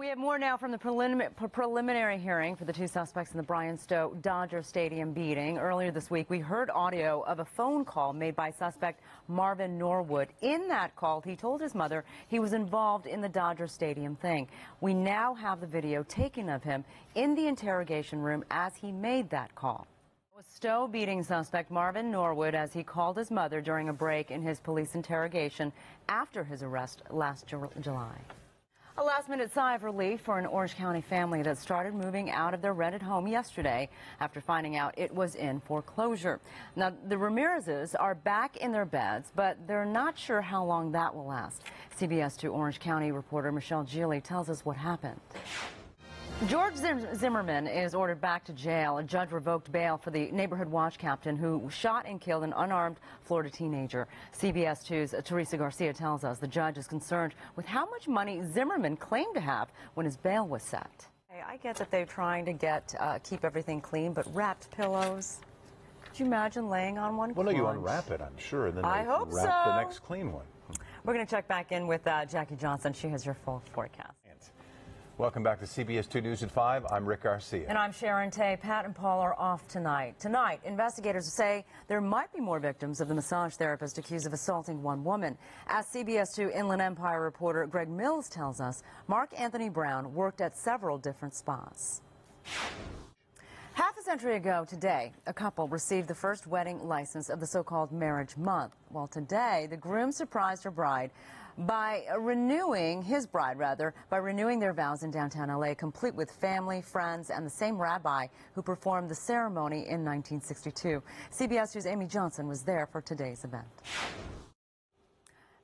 We have more now from the preliminary hearing for the two suspects in the Brian Stowe Dodger Stadium beating. Earlier this week, we heard audio of a phone call made by suspect Marvin Norwood. In that call, he told his mother he was involved in the Dodger Stadium thing. We now have the video taken of him in the interrogation room as he made that call. Stowe beating suspect Marvin Norwood as he called his mother during a break in his police interrogation after his arrest last July. A last-minute sigh of relief for an Orange County family that started moving out of their rented home yesterday after finding out it was in foreclosure. Now, the Ramirezes are back in their beds, but they're not sure how long that will last. CBS2 Orange County reporter Michelle Gili tells us what happened. George Zimmerman is ordered back to jail. A judge revoked bail for the neighborhood watch captain who shot and killed an unarmed Florida teenager. CBS2's Teresa Garcia tells us the judge is concerned with how much money Zimmerman claimed to have when his bail was set. I get that they're trying to keep everything clean, but wrapped pillows. Could you imagine laying on one? Well, no, you unwrap it, I'm sure, and then I hope wrap so. the next clean one. We're going to check back in with Jackie Johnson. She has your full forecast. Welcome back to CBS 2 News at 5. I'm Rick Garcia. And I'm Sharon Tay. Pat and Paul are off tonight. Tonight, investigators say there might be more victims of the massage therapist accused of assaulting one woman. As CBS 2 Inland Empire reporter Greg Mills tells us, Mark Anthony Brown worked at several different spas. Half a century ago today, a couple received the first wedding license of the so-called marriage month. Well, today, the groom surprised her bride by renewing their vows in downtown L.A., complete with family, friends, and the same rabbi who performed the ceremony in 1962. CBS 2's Amy Johnson was there for today's event.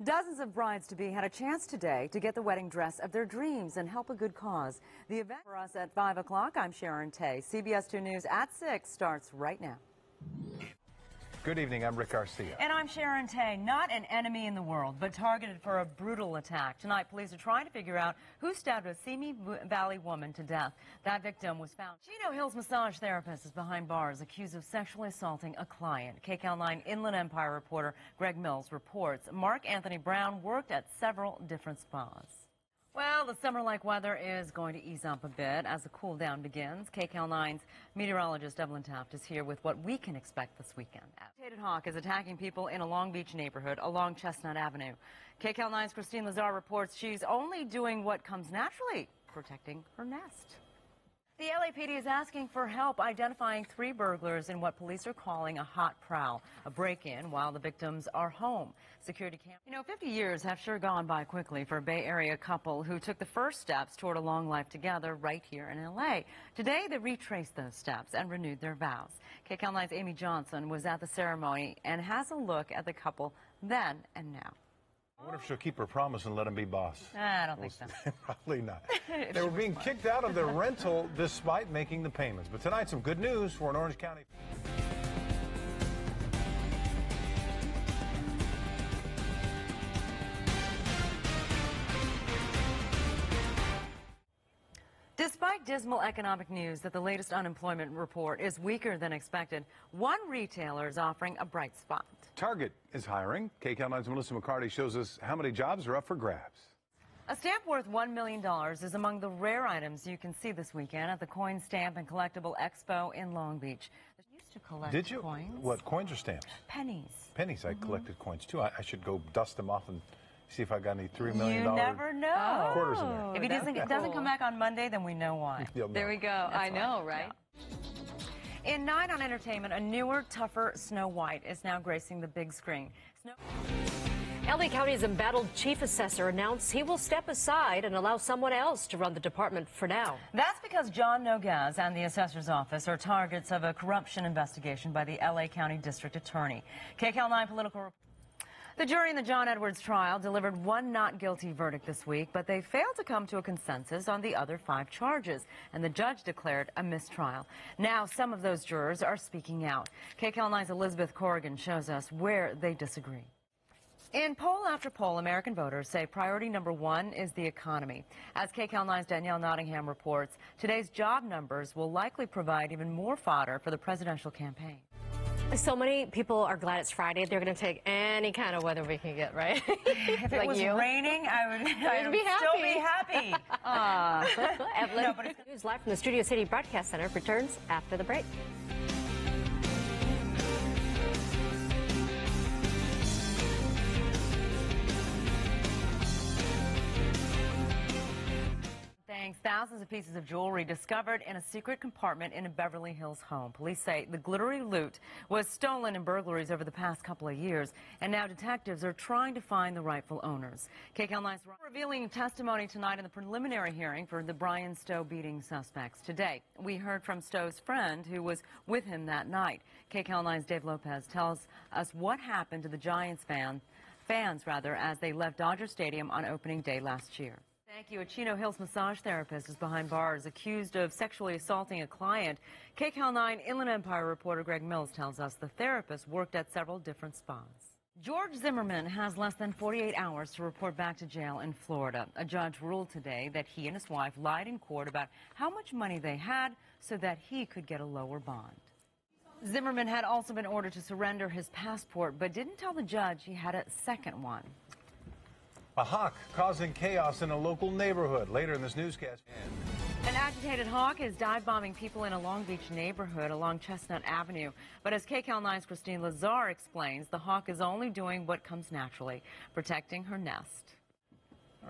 Dozens of brides-to-be had a chance today to get the wedding dress of their dreams and help a good cause. The event for us at 5 o'clock, I'm Sharon Tay. CBS 2 News at 6 starts right now. Good evening, I'm Rick Garcia. And I'm Sharon Tay. Not an enemy in the world, but targeted for a brutal attack. Tonight, police are trying to figure out who stabbed a Simi Valley woman to death. That victim was found. Chino Hills massage therapist is behind bars, accused of sexually assaulting a client. KCAL9 Inland Empire reporter Greg Mills reports Mark Anthony Brown worked at several different spas. Well, the summer-like weather is going to ease up a bit as the cool down begins. KCAL9's meteorologist Evelyn Taft is here with what we can expect this weekend. A mutated hawk is attacking people in a Long Beach neighborhood along Chestnut Avenue. KCAL9's Christine Lazar reports she's only doing what comes naturally, protecting her nest. The LAPD is asking for help identifying 3 burglars in what police are calling a hot prowl, a break-in while the victims are home. Security cameras. You know, 50 years have sure gone by quickly for a Bay Area couple who took the first steps toward a long life together right here in L.A. Today, they retraced those steps and renewed their vows. KCAL9's Amy Johnson was at the ceremony and has a look at the couple then and now. I wonder if she'll keep her promise and let him be boss. I don't think so. Probably not. They were being kicked out of their rental despite making the payments. But tonight, some good news for an Orange County. Despite dismal economic news that the latest unemployment report is weaker than expected, one retailer is offering a bright spot. Target is hiring. KCAL9's Melissa McCarty shows us how many jobs are up for grabs. A stamp worth $1 million is among the rare items you can see this weekend at the Coin Stamp and Collectible Expo in Long Beach. I used to collect Did you? coins. What, coins or stamps? Pennies. Pennies. I collected coins, too. I should go dust them off and see if I got any $3 million You never know. quarters in there. If he doesn't come back on Monday, then we know why. There we go. I know, right? Yeah. In Night on Entertainment, a newer, tougher Snow White is now gracing the big screen. LA County's embattled chief assessor announced he will step aside and allow someone else to run the department for now. That's because John Nogaz and the assessor's office are targets of a corruption investigation by the LA County District Attorney. KCAL9 political report. The jury in the John Edwards trial delivered one not guilty verdict this week, but they failed to come to a consensus on the other 5 charges, and the judge declared a mistrial. Now some of those jurors are speaking out. KCAL9's Elizabeth Corrigan shows us where they disagree. In poll after poll, American voters say priority number 1 is the economy. As KCAL9's Danielle Nottingham reports, today's job numbers will likely provide even more fodder for the presidential campaign. So many people are glad it's Friday. They're going to take any kind of weather we can get, right? If it was raining, I would still be happy. Evelyn, no, News live from the Studio City Broadcast Center returns after the break. Thousands of pieces of jewelry discovered in a secret compartment in a Beverly Hills home. Police say the glittery loot was stolen in burglaries over the past couple of years, and now detectives are trying to find the rightful owners. KCAL9's revealing testimony tonight in the preliminary hearing for the Brian Stowe beating suspects. Today, we heard from Stowe's friend who was with him that night. KCAL9's Dave Lopez tells us what happened to the Giants fans as they left Dodger Stadium on opening day last year. Thank you. A Chino Hills massage therapist is behind bars accused of sexually assaulting a client. KCAL9 Inland Empire reporter Greg Mills tells us the therapist worked at several different spas. George Zimmerman has less than 48 hours to report back to jail in Florida. A judge ruled today that he and his wife lied in court about how much money they had so that he could get a lower bond. Zimmerman had also been ordered to surrender his passport, but didn't tell the judge he had a second one. A hawk causing chaos in a local neighborhood. Later in this newscast. An agitated hawk is dive-bombing people in a Long Beach neighborhood along Chestnut Avenue. But as KCAL9's Christine Lazar explains, the hawk is only doing what comes naturally, protecting her nest.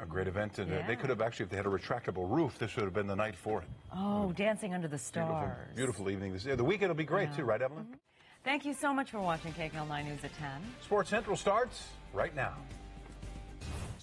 A great event, and they could have actually, if they had a retractable roof, this would have been the night for it. Oh, dancing under the stars. Beautiful evening. The weekend will be great, too, right, Evelyn? Thank you so much for watching KCAL9 News at 10. Sports Central starts right now.